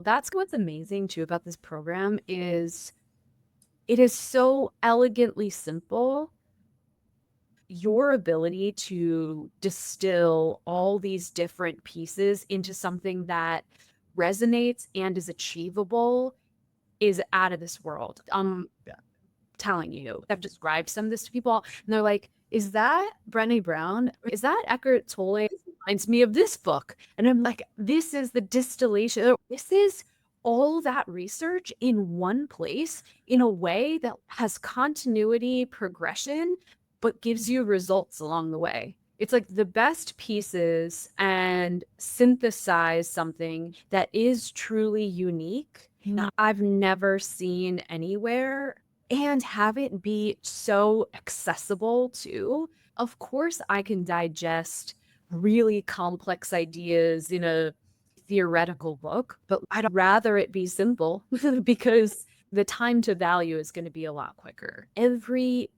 That's what's amazing too about this program is it is so elegantly simple. Your ability to distill all these different pieces into something that resonates and is achievable is out of this world. Yeah. Telling you, I've described some of this to people, and they're like, "Is that Brené Brown? Is that Eckhart Tolle? This reminds me of this book." And I'm like, "This is the distillation. This is all that research in one place in a way that has continuity, progression, but gives you results along the way." It's like the best pieces and synthesize something that is truly unique. I've never seen anywhere and have it be so accessible too. Of course, I can digest really complex ideas in a theoretical book, but I'd rather it be simple because the time to value is going to be a lot quicker. Every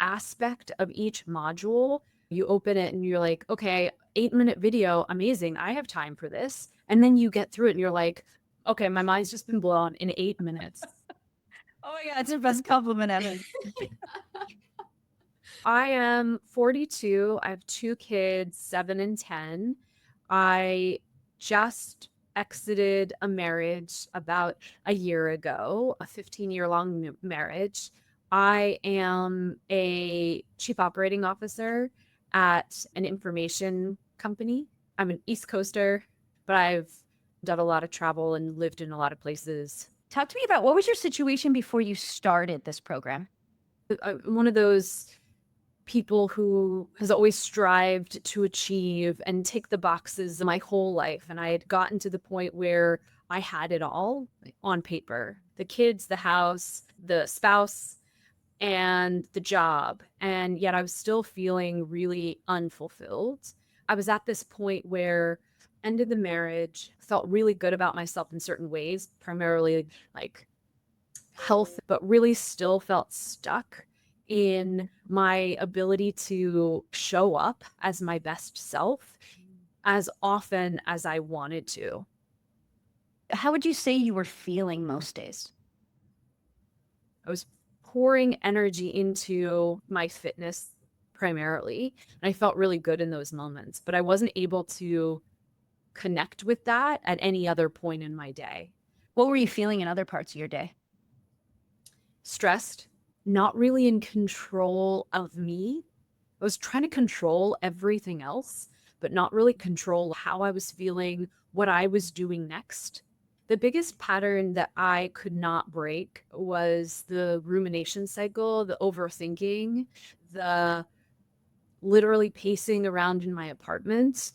aspect of each module, you open it and you're like, okay, 8-minute video, amazing. I have time for this. And then you get through it and you're like, okay, my mind's just been blown in 8 minutes. Oh my God, it's the best compliment ever. I am 42. I have 2 kids, 7 and 10. I just exited a marriage about a year ago, a 15-year-long marriage. I am a chief operating officer at an information company. I'm an East Coaster, but I've done a lot of travel and lived in a lot of places. Talk to me about what was your situation before you started this program? I'm one of those people who has always strived to achieve and tick the boxes my whole life. And I had gotten to the point where I had it all on paper, the kids, the house, the spouse, and the job. And yet I was still feeling really unfulfilled. I was at this point where ended the marriage, felt really good about myself in certain ways, primarily like health, but really still felt stuck in my ability to show up as my best self as often as I wanted to. How would you say you were feeling most days? I was pouring energy into my fitness primarily, and I felt really good in those moments, but I wasn't able to connect with that at any other point in my day. What were you feeling in other parts of your day? Stressed, not really in control of me. I was trying to control everything else, but not really control how I was feeling, what I was doing next. The biggest pattern that I could not break was the rumination cycle, the overthinking, the literally pacing around in my apartment,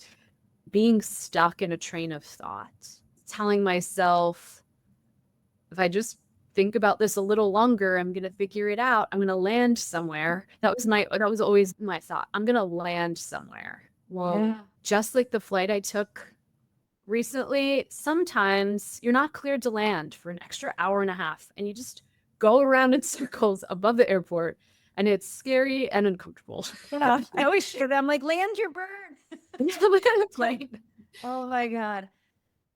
being stuck in a train of thought, telling myself, if I just think about this a little longer, I'm going to figure it out. I'm going to land somewhere. That was always my thought. I'm going to land somewhere. Well, Yeah. just like the flight I took recently, sometimes you're not cleared to land for an extra hour and a half and you just go around in circles above the airport and it's scary and uncomfortable. Yeah. I always share that. I'm like, land your bird. Oh my God.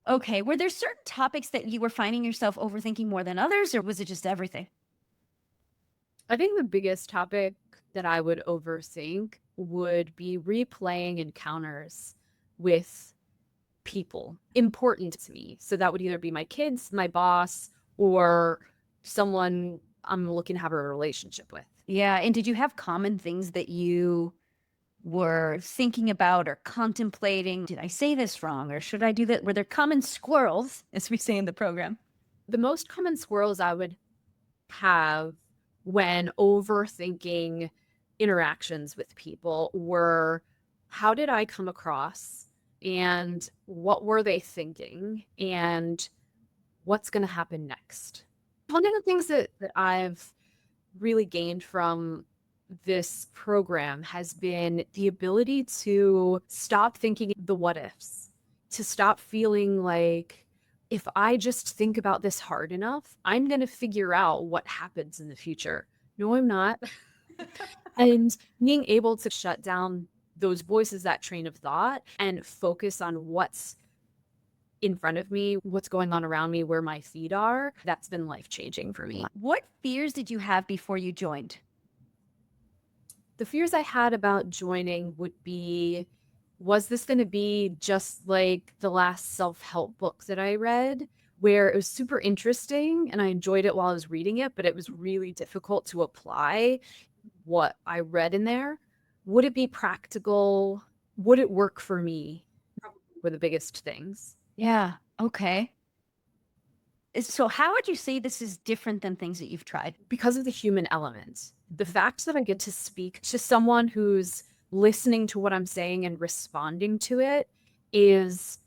Okay. Were there certain topics that you were finding yourself overthinking more than others, or was it just everything? I think the biggest topic that I would overthink would be replaying encounters with people important to me. So that would either be my kids, my boss, or someone I'm looking to have a relationship with. Yeah. And did you have common things that you were thinking about or contemplating? Did I say this wrong, or should I do that? Were there common squirrels, as we say in the program? The most common swirls I would have when overthinking interactions with people were, how did I come across and what were they thinking and what's going to happen next? One of the things that I've really gained from this program has been the ability to stop thinking the what ifs, to stop feeling like if I just think about this hard enough, I'm going to figure out what happens in the future. No, I'm not. And being able to shut down those voices, that train of thought, and focus on what's in front of me, what's going on around me, where my feet are. That's been life-changing for me. What fears did you have before you joined? The fears I had about joining would be, was this going to be just like the last self-help book that I read, where it was super interesting and I enjoyed it while I was reading it, but it was really difficult to apply what I read in there? Would it be practical? Would it work for me? Were the biggest things. Yeah. Okay. So how would you say this is different than things that you've tried? Because of the human element. The fact that I get to speak to someone who's listening to what I'm saying and responding to it is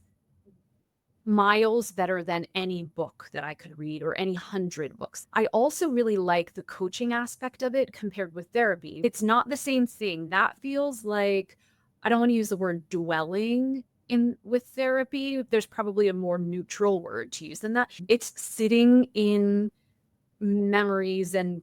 miles better than any book that I could read or any 100 books. I also really like the coaching aspect of it compared with therapy. It's not the same thing. That feels like, I don't want to use the word dwelling in with therapy. There's probably a more neutral word to use than that. It's sitting in memories and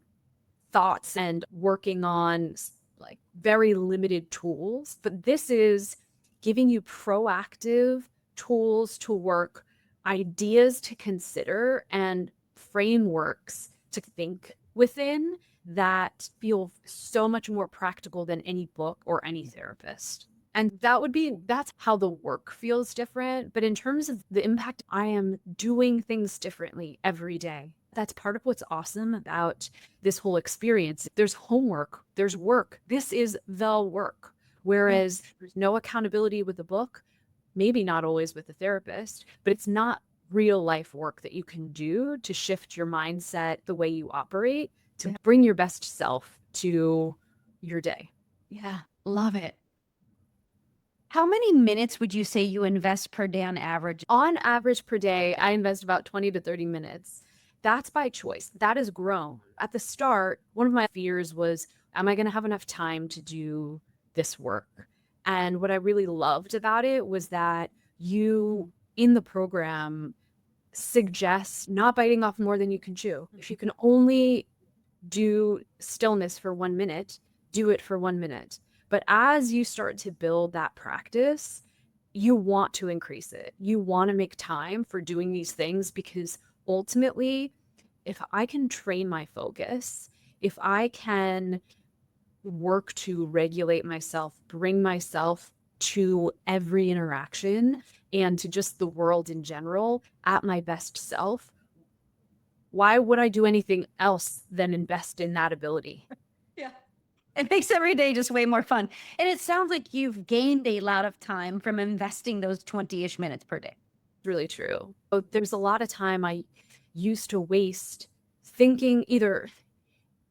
thoughts and working on like very limited tools. But this is giving you proactive tools to work, ideas to consider, and frameworks to think within that feel so much more practical than any book or any therapist. And that's how the work feels different. But in terms of the impact, I am doing things differently every day. That's part of what's awesome about this whole experience. There's homework, there's work. This is the work. Whereas there's no accountability with the book, maybe not always with the therapist, but it's not real life work that you can do to shift your mindset, the way you operate, to bring your best self to your day. Yeah. Love it. How many minutes would you say you invest per day on average? On average per day, I invest about 20 to 30 minutes. That's by choice. That has grown. At the start, one of my fears was, am I going to have enough time to do this work? And what I really loved about it was that you, in the program, suggest not biting off more than you can chew. If you can only do stillness for 1 minute, do it for 1 minute. But as you start to build that practice, you want to increase it. You want to make time for doing these things because ultimately, if I can train my focus, if I can work to regulate myself, bring myself to every interaction and to just the world in general at my best self, why would I do anything else than invest in that ability? Yeah. It makes every day just way more fun. And it sounds like you've gained a lot of time from investing those 20-ish minutes per day. Really true. But there's a lot of time I used to waste thinking, either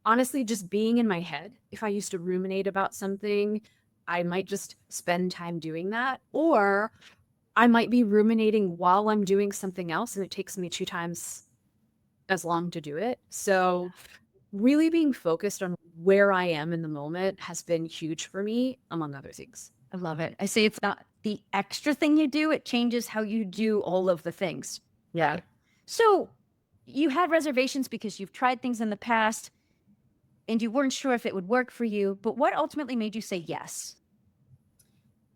honestly just being in my head. If I used to ruminate about something, I might just spend time doing that, or I might be ruminating while I'm doing something else and it takes me 2 times as long to do it. So really being focused on where I am in the moment has been huge for me, among other things. I love it. I say it's not the extra thing you do, it changes how you do all of the things. Yeah. So you had reservations because you've tried things in the past and you weren't sure if it would work for you, but what ultimately made you say yes?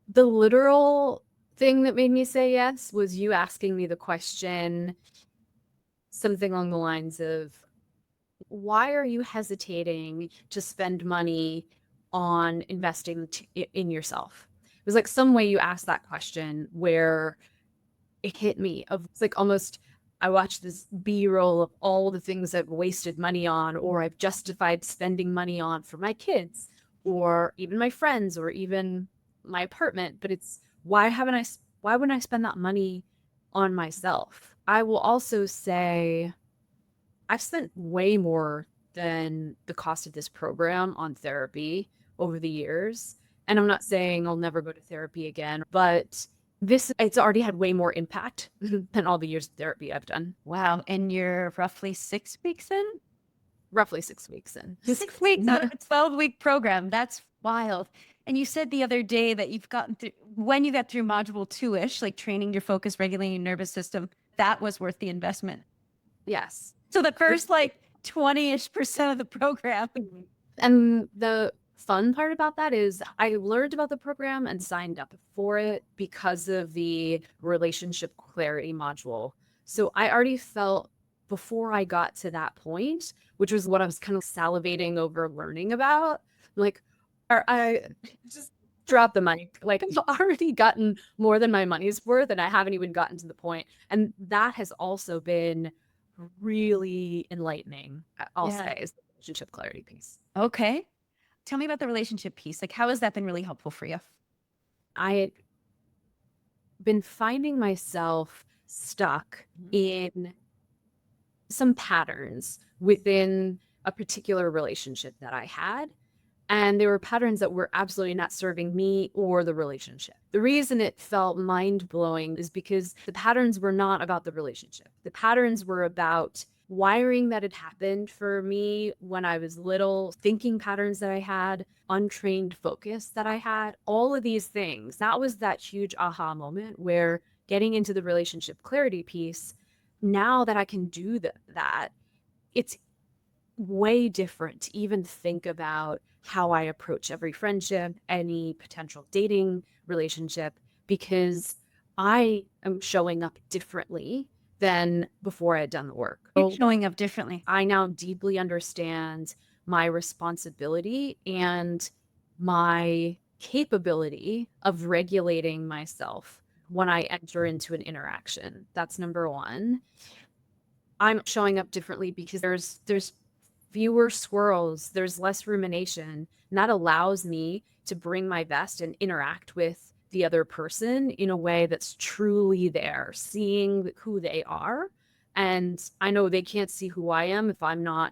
The literal thing that made me say yes was you asking me the question, something along the lines of, why are you hesitating to spend money on investing in yourself? It was like some way you asked that question where it hit me of, it's like almost, I watched this B-roll of all the things I've wasted money on, or I've justified spending money on for my kids, or even my friends, or even my apartment. But it's, why wouldn't I spend that money on myself? I will also say I've spent way more than the cost of this program on therapy over the years. And I'm not saying I'll never go to therapy again, but it's already had way more impact than all the years of therapy I've done. Wow. And you're roughly 6 weeks in? Roughly 6 weeks in. 6 weeks out of a 12-week program. That's wild. And you said the other day that you've gotten through, when you got through module 2-ish, like training your focus, regulating your nervous system, that was worth the investment. Yes. So the first like 20-ish% of the program. And the fun part about that is I learned about the program and signed up for it because of the relationship clarity module. So I already felt before I got to that point, which was what I was kind of salivating over learning about, like, I just dropped the mic. Like, I've already gotten more than my money's worth, and I haven't even gotten to the point. And that has also been really enlightening, I'll Yeah. say, is the relationship clarity piece. Okay. Tell me about the relationship piece. Like, how has that been really helpful for you? I had been finding myself stuck in some patterns within a particular relationship that I had. And there were patterns that were absolutely not serving me or the relationship. The reason it felt mind blowing is because the patterns were not about the relationship. The patterns were about wiring that had happened for me when I was little, thinking patterns that I had, untrained focus that I had, all of these things. That was that huge aha moment where getting into the relationship clarity piece, now that I can do that, it's way different to even think about how I approach every friendship, any potential dating relationship, because I am showing up differently than before I had done the work. You're So showing up differently. I now deeply understand my responsibility and my capability of regulating myself when I enter into an interaction. That's number one. I'm showing up differently because there's fewer squirrels, there's less rumination, and that allows me to bring my best and interact with the other person in a way that's truly there, seeing who they are. And I know they can't see who I am if I'm not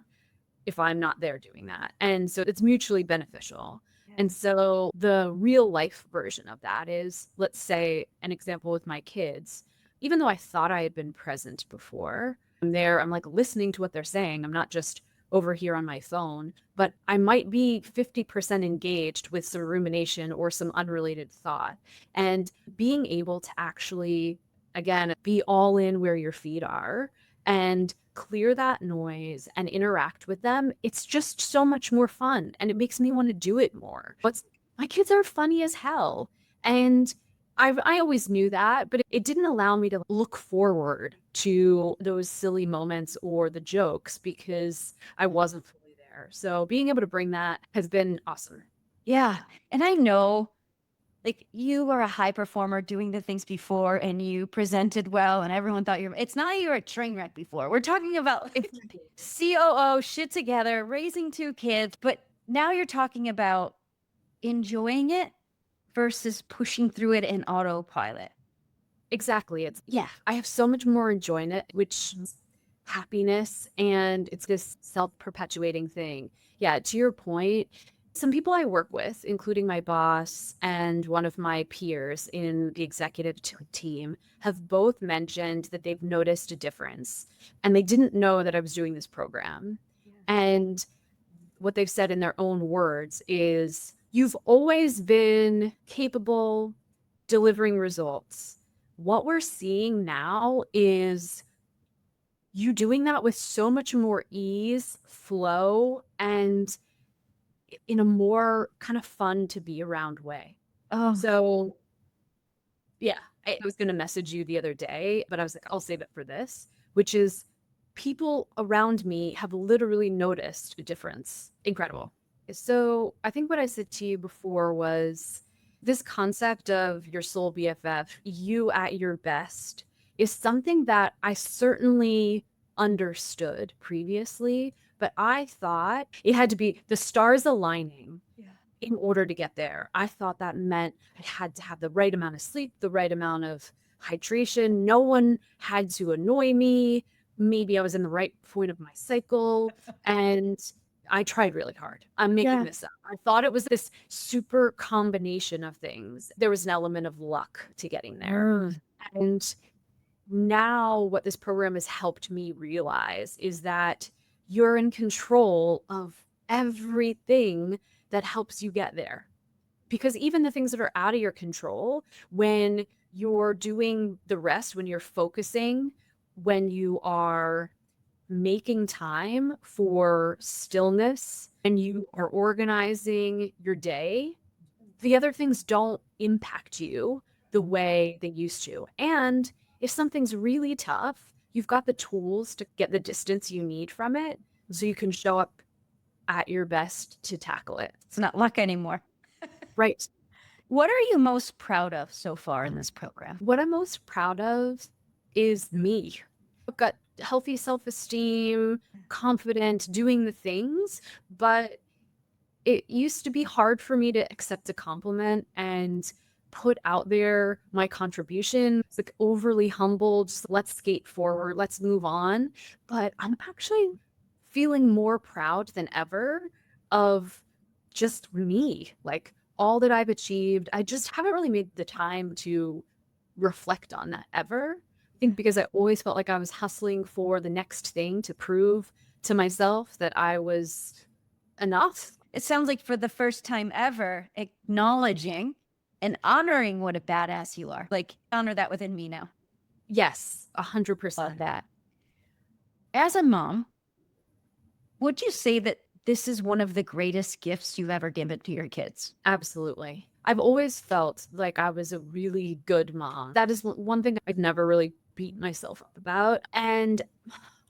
there doing that. And so it's mutually beneficial. And so the real life version of that is, let's say, an example with my kids. Even though I thought I had been present before, I'm like listening to what they're saying. I'm not just over here on my phone, but I might be 50% engaged with some rumination or some unrelated thought. And being able to actually, again, be all in where your feet are and clear that noise and interact with them, it's just so much more fun. And it makes me want to do it more. But my kids are funny as hell. And I always knew that, but it didn't allow me to look forward to those silly moments or the jokes because I wasn't fully there. So being able to bring that has been awesome. Yeah. And I know, like, you were a high performer doing the things before and you presented well and everyone thought it's not like you were a train wreck before. We're talking about like, COO, shit together, raising 2 kids, but now you're talking about enjoying it versus pushing through it in autopilot. Exactly. I have so much more enjoyment, which is happiness, and it's this self-perpetuating thing. Yeah, to your point, some people I work with, including my boss and one of my peers in the executive team, have both mentioned that they've noticed a difference and they didn't know that I was doing this program. And what they've said in their own words is, you've always been capable delivering results. What we're seeing now is you doing that with so much more ease, flow, and in a more kind of fun to be around way. Oh, So, yeah, I was going to message you the other day, but I was like, I'll save it for this, which is people around me have literally noticed a difference. Incredible. So, I think what I said to you before was this concept of your soul BFF, you at your best, is something that I certainly understood previously, but I thought it had to be the stars aligning in order to get there. I thought that meant I had to have the right amount of sleep, the right amount of hydration. No one had to annoy me. Maybe I was in the right point of my cycle. And I tried really hard. I'm making this up. I thought it was this super combination of things. There was an element of luck to getting there. And now what this program has helped me realize is that you're in control of everything that helps you get there. Because even the things that are out of your control, when you're doing the rest, when you're focusing, when you are making time for stillness and you are organizing your day, the other things don't impact you the way they used to. And if something's really tough, you've got the tools to get the distance you need from it so you can show up at your best to tackle it. It's not luck anymore. Right. What are you most proud of so far in this program? What I'm most proud of is me. I've got healthy self-esteem, confident, doing the things, but it used to be hard for me to accept a compliment and put out there my contribution. It's like overly humble, just let's skate forward, let's move on. But I'm actually feeling more proud than ever of just me, like all that I've achieved. I just haven't really made the time to reflect on that ever. I think because I always felt like I was hustling for the next thing to prove to myself that I was enough. It sounds like for the first time ever, acknowledging and honoring what a badass you are. Like, honor that within me now. Yes, Love 100%. that. As a mom, would you say that this is one of the greatest gifts you've ever given to your kids? Absolutely. I've always felt like I was a really good mom. That is one thing I'd never really beat myself up about. And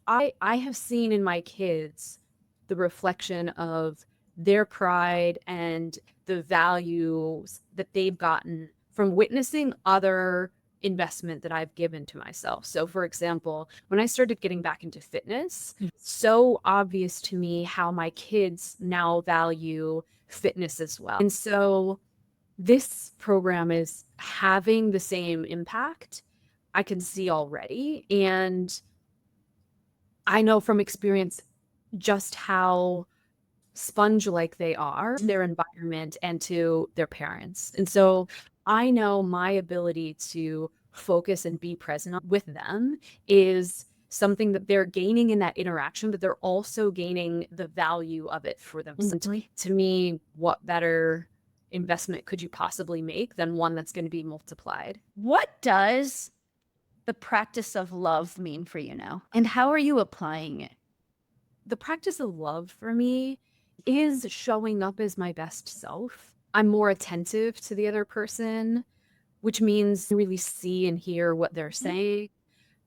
I have seen in my kids the reflection of their pride and the values that they've gotten from witnessing other investment that I've given to myself. So for example, when I started getting back into fitness, so obvious to me how my kids now value fitness as well. And so this program is having the same impact I can see already. And I know from experience just how sponge-like they are in their environment and to their parents. And so I know my ability to focus and be present with them is something that they're gaining in that interaction, but they're also gaining the value of it for themselves. To me, what better investment could you possibly make than one that's going to be multiplied? What does the practice of love mean for you now? And how are you applying it? The practice of love for me is showing up as my best self. I'm more attentive to the other person, which means really see and hear what they're saying.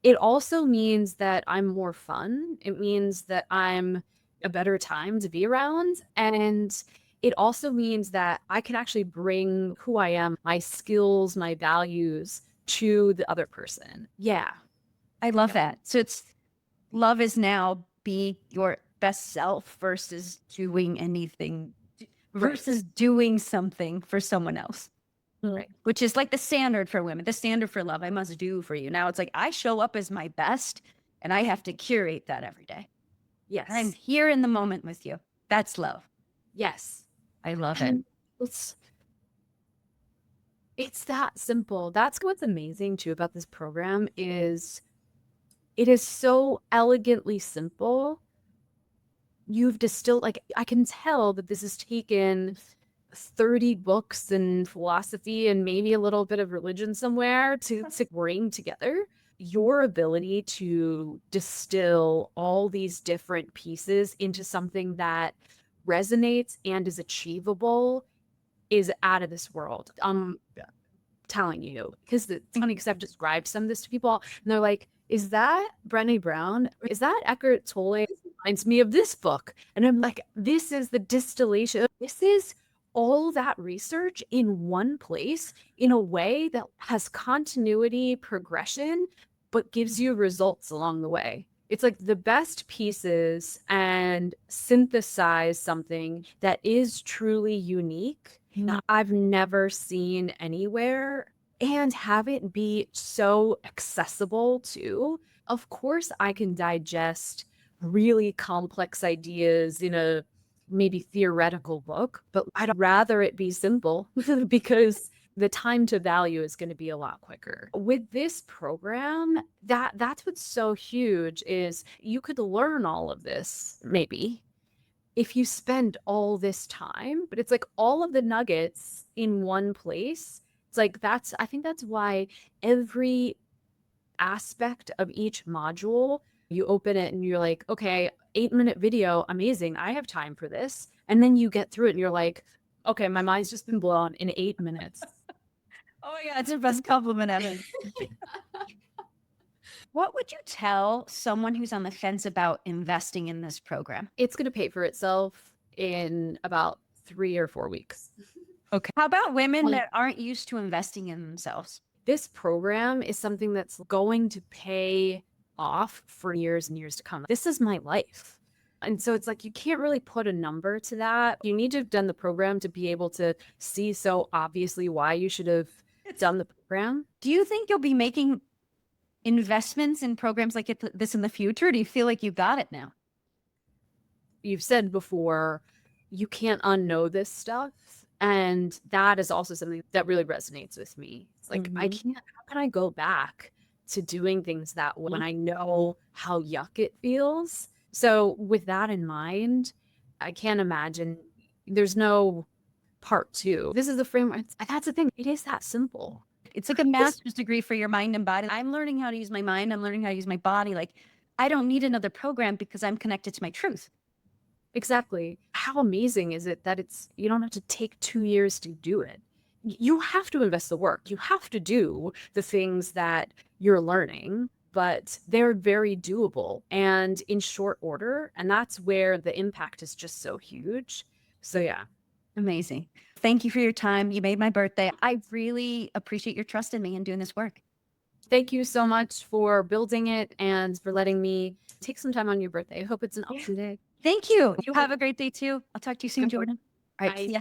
It also means that I'm more fun. It means that I'm a better time to be around. And it also means that I can actually bring who I am, my skills, my values to the other person. Yeah. I love that. So it's love is now be your best self versus doing anything, versus doing something for someone else. Right. Which is like the standard for women, the standard for love. I must do for you. Now it's like I show up as my best and I have to curate that every day. Yes. I'm here in the moment with you. That's love. Yes. I love it. And it's that simple. That's what's amazing too about this program is it is so elegantly simple. You've distilled, like, I can tell that this has taken 30 books and philosophy and maybe a little bit of religion somewhere to bring together your ability to distill all these different pieces into something that resonates and is achievable is out of this world. Telling you because it's funny because I've described some of this to people and they're like, is that Brené Brown? Is that Eckhart Tolle? This reminds me of this book. And I'm like, this is the distillation. This is all that research in one place in a way that has continuity, progression, but gives you results along the way. It's like the best pieces and synthesize something that is truly unique that I've never seen anywhere and have it be so accessible too. Of course, I can digest really complex ideas in a maybe theoretical book, but I'd rather it be simple because the time to value is going to be a lot quicker. With this program, that's what's so huge is you could learn all of this maybe if you spend all this time, but it's like all of the nuggets in one place. It's like I think that's why every aspect of each module You open it and you're like, okay, 8-minute video, amazing. I have time for this. And then you get through it and you're like, okay, my mind's just been blown in 8 minutes. Oh my God, it's the best compliment ever. What would you tell someone who's on the fence about investing in this program? It's going to pay for itself in about 3 or 4 weeks. Okay. How about women that aren't used to investing in themselves? This program is something that's going to pay off for years and years to come. This is my life. And so it's like, you can't really put a number to that. You need to have done the program to be able to see so obviously why you should have done the program. Do you think you'll be making investments in programs like this in the future? Do you feel like you got it now? You've said before, you can't unknow this stuff. And that is also something that really resonates with me. It's like, how can I go back to doing things that way when I know how yuck it feels? So with that in mind, I can't imagine there's no part two. This is the framework. That's the thing. It is that simple. It's like a master's degree for your mind and body. I'm learning how to use my mind. I'm learning how to use my body. Like, I don't need another program because I'm connected to my truth. Exactly. How amazing is it that you don't have to take 2 years to do it. You have to invest the work. You have to do the things that you're learning, but they're very doable and in short order. And that's where the impact is just so huge. So yeah. Amazing. Thank you for your time. You made my birthday. I really appreciate your trust in me and doing this work. Thank you so much for building it and for letting me take some time on your birthday. I hope it's an awesome day. Thank you. You have a great day too. I'll talk to you soon, Jordan. All right. See ya.